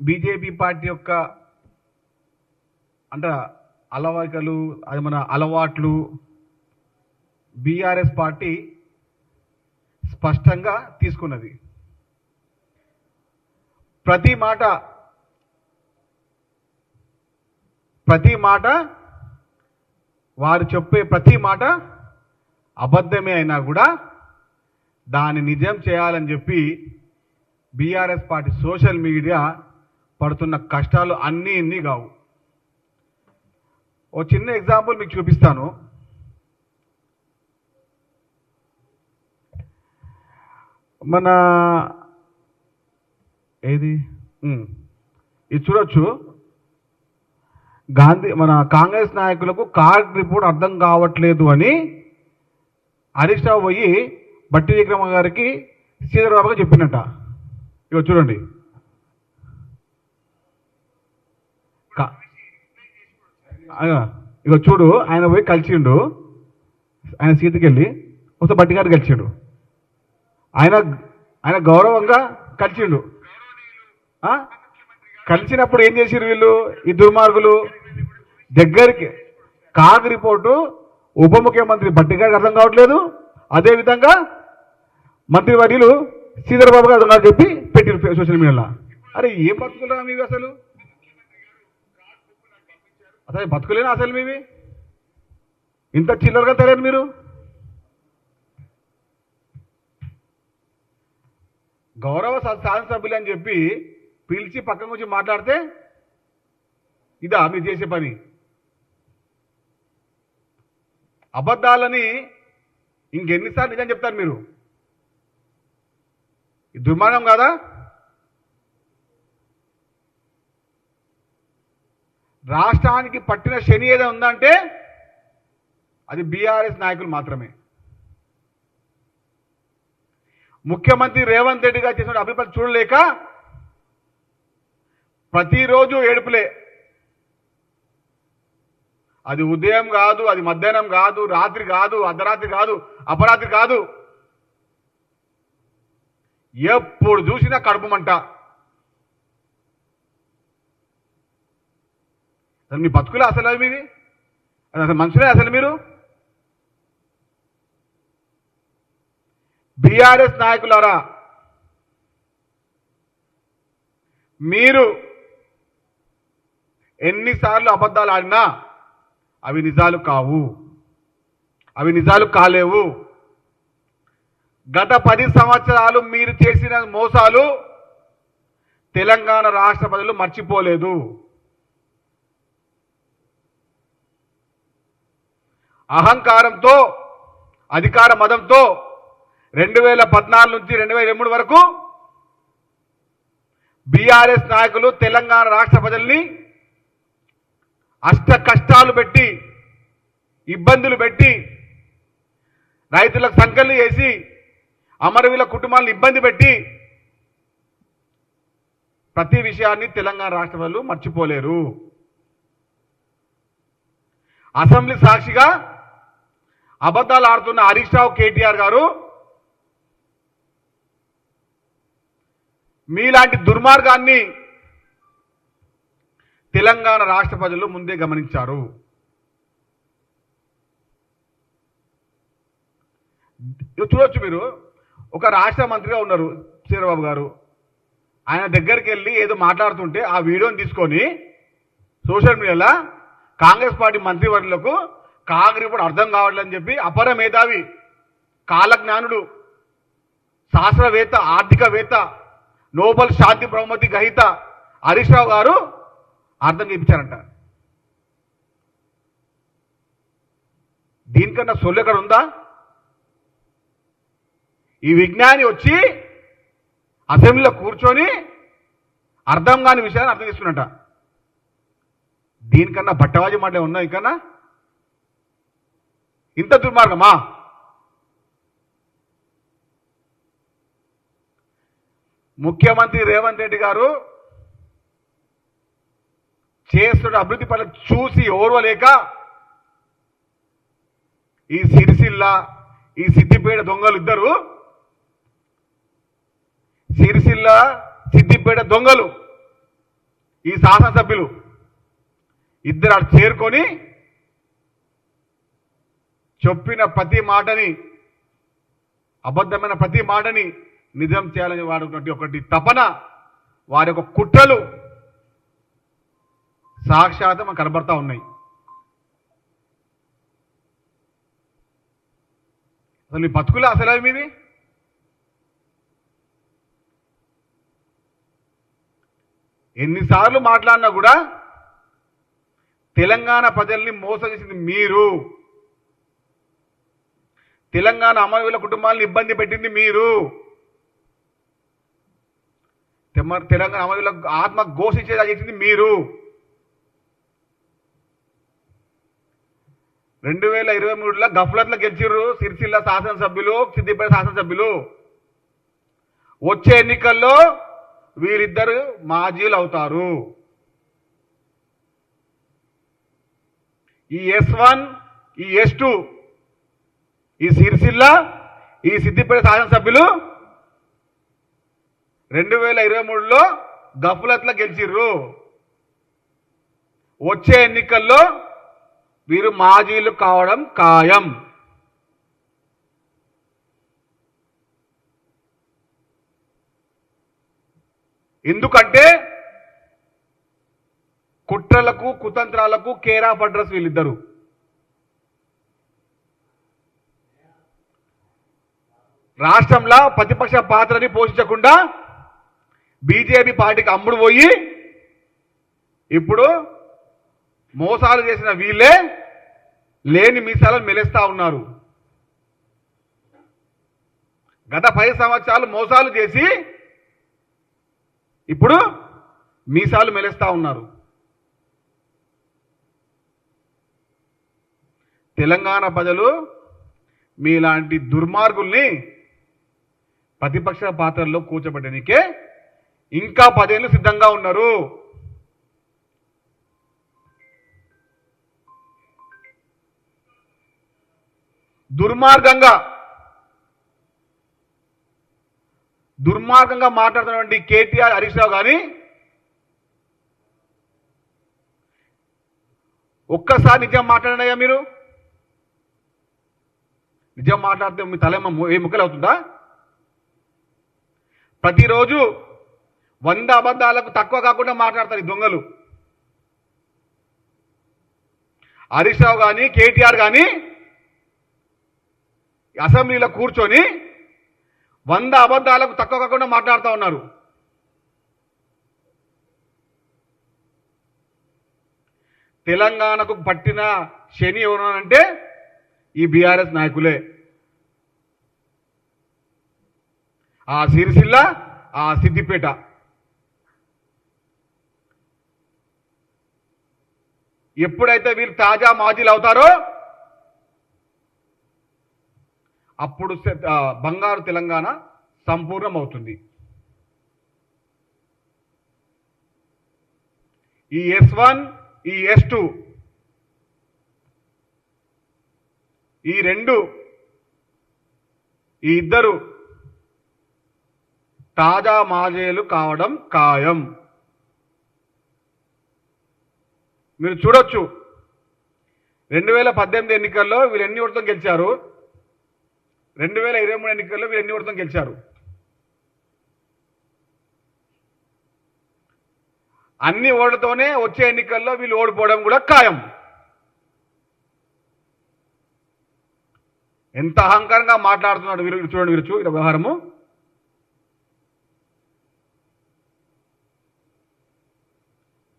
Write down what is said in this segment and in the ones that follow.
BJP party యొక్క అంటే అలవాకలు అది మన అలవాట్లు బీఆర్ఎస్ పార్టీ స్పష్టంగా తీసుకున్నది. ప్రతి మాట వారు చెప్పే ప్రతి మాట అబద్ధమే అయినా కూడా దాన్ని నిజం చేయాలని చెప్పి బీఆర్ఎస్ పార్టీ సోషల్ మీడియా పడుతున్న కష్టాలు అన్నీ కావు. ఓ చిన్న ఎగ్జాంపుల్ మీకు చూపిస్తాను. మన ఇది చూడొచ్చు. మన కాంగ్రెస్ నాయకులకు కార్డ్ రిపోర్ట్ అర్థం కావట్లేదు అని హరీష్ రావు పోయి బట్టి విక్రమ గారికి శ్రీధరబాబుగా చెప్పినట్ట. ఇక చూడండి, ఇక చూడు, ఆయన పోయి కలిసిండు, ఆయన సీటుకి వెళ్ళి ఒకసారి బట్టి గారు కలిసిండు, ఆయన గౌరవంగా కలిసిండు. కలిసినప్పుడు ఏం చేసిరు వీళ్ళు, ఈ దుర్మార్గులు దగ్గరికి కాగ్ రిపోర్టు ఉప ముఖ్యమంత్రి బట్టి గారికి అర్థం కావట్లేదు, అదేవిధంగా మంత్రివర్యులు శ్రీధరబాబు గారు అర్థం చెప్పి పెట్టిరు సోషల్ మీడియాలో. అరే ఏం బతుకులరా మీవి, అసలు బతుకులేనా అసలు మీవి? ఇంత చిల్లరగా తెలియదు మీరు. గౌరవ శాసనసభ్యులు అని చెప్పి పిలిచి పక్కన నుంచి మాట్లాడితే ఇదా మీరు చేసే పని? అబద్ధాలని ఇంకెన్నిసార్లు నిజం చెప్తారు మీరు? దుర్మార్గం కాదా? రాష్ట్రానికి పట్టిన శని ఏదో ఉందంటే అది బీఆర్ఎస్ నాయకులు మాత్రమే. ముఖ్యమంత్రి రేవంత్ రెడ్డి గారు చేసిన అభిప్రాయం చూడలేక ప్రతిరోజు ఏడుపులే. అది ఉదయం కాదు, అది మధ్యాహ్నం కాదు, రాత్రి కాదు, అర్ధరాత్రి కాదు, అపరాత్రి కాదు, ఎప్పుడు చూసినా కడుపు మంట. అసలు మీ బతుకులే అసలు అవి మీవి? అసలు మనుషులే అసలు మీరు? బీఆర్ఎస్ నాయకులారా, మీరు ఎన్నిసార్లు అబద్ధాలు ఆడినా అవి నిజాలు కావు, అవి నిజాలు కాలేవు. గత 10 సంవత్సరాలు మీరు చేసిన మోసాలు తెలంగాణ రాష్ట్ర ప్రజలు మర్చిపోలేదు. అహంకారంతో, అధికార మదంతో 2014 నుంచి 2023 వరకు బీఆర్ఎస్ నాయకులు తెలంగాణ రాష్ట్ర ప్రజల్ని అష్ట కష్టాలు పెట్టి, ఇబ్బందులు పెట్టి, రైతులకు సంకల్లు చేసి, అమరవీల కుటుంబాలను ఇబ్బంది పెట్టి, ప్రతి విషయాన్ని తెలంగాణ రాష్ట్ర ప్రజలు మర్చిపోలేరు. అసెంబ్లీ సాక్షిగా అబద్ధాలు ఆడుతున్న హరీష్ రావు, కేటీఆర్ గారు మీలాంటి దుర్మార్గాన్ని తెలంగాణ రాష్ట్ర ప్రజలు ముందే గమనించారు. చూడొచ్చు, మీరు ఒక రాష్ట్ర మంత్రిగా ఉన్నారు శ్రీధరబాబు గారు, ఆయన దగ్గరికి వెళ్ళి ఏదో మాట్లాడుతుంటే ఆ వీడియోని తీసుకొని సోషల్ మీడియాలో కాంగ్రెస్ పార్టీ మంత్రివర్యులకు కాగ్ రిపోర్ట్ అర్థం కావట్లేదని చెప్పి అపర మేధావి, కాలజ్ఞానుడు, శాస్త్రవేత్త, ఆర్థికవేత్త, నోబెల్ శాంతి బహుమతి గ్రహీత హరీష్ రావు గారు అర్థం చేయించారంట. దీనికన్నా సొల్లు ఎక్కడ ఉందా? ఈ విజ్ఞాని వచ్చి అసెంబ్లీలో కూర్చొని అర్థం కాని విషయాన్ని అర్థం చేస్తున్నట. దీనికన్నా బట్టవాజీ మాటలే ఉన్నా? ఇంకన్నా ఇంత దుర్మార్గమా? ముఖ్యమంత్రి రేవంత్ రెడ్డి గారు చేస్తున్న అభివృద్ధి పనులు చూసి ఓర్వలేక ఈ సిరిసిల్ల, ఈ సిద్దిపేట దొంగలు ఇద్దరు, సిరిసిల్ల సిద్దిపేట దొంగలు ఈ శాసనసభ్యులు ఇద్దరు అటు చేరుకొని చెప్పిన ప్రతి మాటని, అబద్ధమైన ప్రతి మాటని నిజం చేయాలని వాడుకున్నట్టు ఒకటి తపన, వారి యొక్క కుట్రలు సాక్షాత్ మనకు కనబడతా ఉన్నాయి. అసలు మీ బతుకులే అసలు మీవి. ఎన్నిసార్లు మాట్లాడినా కూడా తెలంగాణ ప్రజల్ని మోసం చేసింది మీరు, తెలంగాణ అమరవీరుల కుటుంబాలను ఇబ్బంది పెట్టింది మీరు, తెలంగాణ అమరవీరుల ఆత్మ ఘోషించేలా చేసింది మీరు. 2023లో గఫ్లత్లో గెలిచిర్రు సిరిసిల్ల శాసనసభ్యులు, సిద్దిపేట శాసనసభ్యులు. వచ్చే ఎన్నికల్లో వీరిద్దరు మాజీలు అవుతారు. ఈ S1, ఈ S2, ఈ సిరిసిల్ల, ఈ సిద్దిపేట శాసనసభ్యులు 2023లో గఫ్లత్లో గెలిచిర్రు. వచ్చే ఎన్నికల్లో వీరు మాజీలు కావడం ఖాయం. ఎందుకంటే కుట్రలకు కుతంత్రాలకు కేర్ ఆఫ్ అడ్రస్ వీళ్ళిద్దరు. రాష్ట్రంలో ప్రతిపక్ష పాత్రని పోషించకుండా బీజేపీ పార్టీకి అమ్ముడు పోయి ఇప్పుడు మోసాలు చేసిన వీళ్ళే లేని మీసాలను మెలేస్తా ఉన్నారు. గత 10 సంవత్సరాలు మోసాలు చేసి ఇప్పుడు మీసాలు మెలేస్తా ఉన్నారు. తెలంగాణ ప్రజలు మీలాంటి దుర్మార్గుల్ని ప్రతిపక్ష పాత్రల్లో కూర్చోబెట్టడానికే ఇంకా 10 ఏళ్ళు సిద్ధంగా ఉన్నారు. దుర్మార్గంగా మాట్లాడుతున్నటువంటి కేటీఆర్, హరీష్ రావు కానీ ఒక్కసారి నిజం మాట్లాడినాయా? మీరు నిజం మాట్లాడితే మీ తలేమ ఏ ముక్కలు అవుతుందా? ప్రతిరోజు 100 అబద్ధాలకు తక్కువ కాకుండా మాట్లాడతారు ఈ దొంగలు. హరీష్ రావు కానీ కేటీఆర్ కానీ అసెంబ్లీలో కూర్చొని 100 అబద్ధాలకు తక్కువ కాకుండా మాట్లాడుతూ ఉన్నారు. తెలంగాణకు పట్టిన శని ఎవరనంటే ఈ బీఆర్ఎస్ నాయకులే. ఆ సిరిసిల్ల, ఆ సిద్దిపేట. ఎప్పుడైతే వీళ్ళు తాజా మాజీలు అవుతారో అప్పుడు బంగారు తెలంగాణ సంపూర్ణమవుతుంది. ఈ S1, ఈ S2, ఈ ఇద్దరు తాజా మాజీలు కావడం ఖాయం. మీరు చూడొచ్చు 2018 ఎన్నికల్లో వీళ్ళు ఎన్ని ఓట్లతో గెలిచారు, 2023 ఎన్నికల్లో వీళ్ళు ఎన్ని ఓట్లతో గెలిచారు. అన్ని ఓట్లతోనే వచ్చే ఎన్నికల్లో వీళ్ళు ఓడిపోవడం కూడా ఖాయం. ఎంత అహంకారంగా మాట్లాడుతున్నాడు వీరు. చూడండి వీరు వ్యవహారము.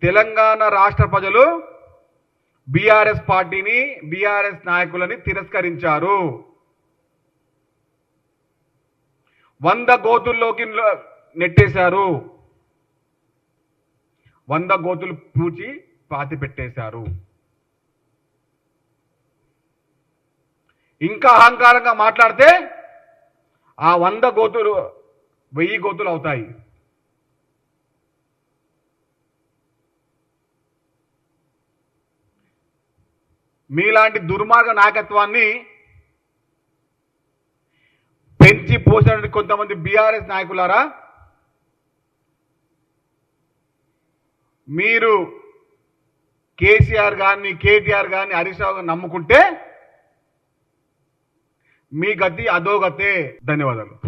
తెలంగాణ రాష్ట్ర ప్రజలు బీఆర్ఎస్ పార్టీని, బీఆర్ఎస్ నాయకులని తిరస్కరించారు. 100 గోతుల్లోకి నెట్టేశారు. 100 గోతులు పూచి పాతి పెట్టేశారు. ఇంకా అహంకారంగా మాట్లాడితే ఆ 100 గోతులు 1000 గోతులు అవుతాయి. మీలాంటి దుర్మార్గ నాయకత్వాన్ని పెంచి పోసిన కొంతమంది బీఆర్ఎస్ నాయకులారా, మీరు కేసీఆర్ గారిని, కేటీఆర్ గారిని, హరీష్ రావు గారిని నమ్ముకుంటే మీ గతి అధోగతే. ధన్యవాదాలు.